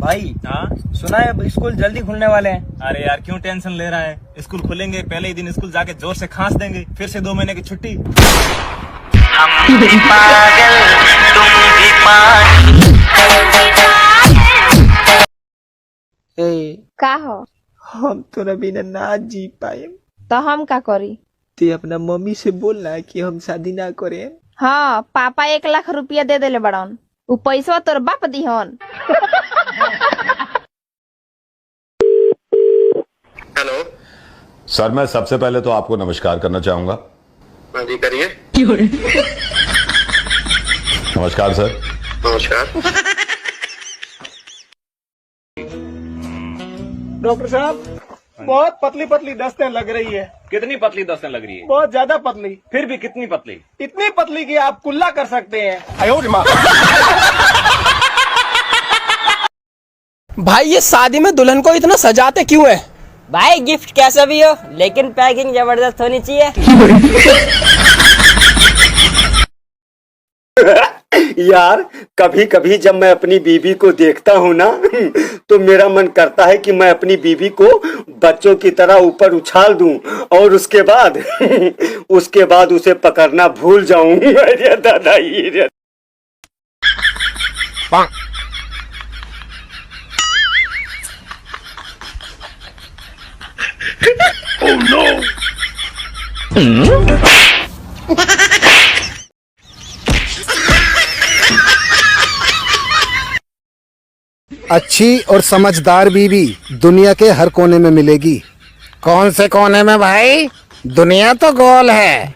भाई हाँ सुना है अब स्कूल जल्दी खुलने वाले हैं। अरे यार क्यों टेंशन ले रहा है, स्कूल खुलेंगे पहले ही दिन स्कूल जाके जोर से खांस देंगे, फिर से 2 महीने की छुट्टी। हम भी पागल तुम भी पागल। का हो? हम तोरा बिना ना जी पाए। तो हम का करी? ते अपना मम्मी से बोलना कि हम शादी ना करें। हाँ, पापा 1 लाख रुपया दे देले बड़न, उ पैसा तोर बाप दिहन। हेलो सर, मैं सबसे पहले तो आपको नमस्कार करना चाहूंगा। हाँ जी करिए। नमस्कार सर। नमस्कार। डॉक्टर साहब, बहुत पतली पतली दस्तें लग रही है। कितनी पतली दस्तें लग रही है? बहुत ज्यादा पतली। फिर भी कितनी पतली? इतनी पतली कि आप कुल्ला कर सकते हैं। भाई ये शादी में दुल्हन को इतना सजाते क्यों है? भाई गिफ्ट कैसा भी हो लेकिन पैकिंग जबरदस्त होनी चाहिए। यार कभी कभी जब मैं अपनी बीवी को देखता हूँ ना तो मेरा मन करता है कि मैं अपनी बीवी को बच्चों की तरह ऊपर उछाल दूं और उसके बाद उसे पकड़ना भूल जाऊं। अरे दादा ये Oh no! अच्छी और समझदार बीवी दुनिया के हर कोने में मिलेगी। कौन से कोने में भाई? दुनिया तो गोल है।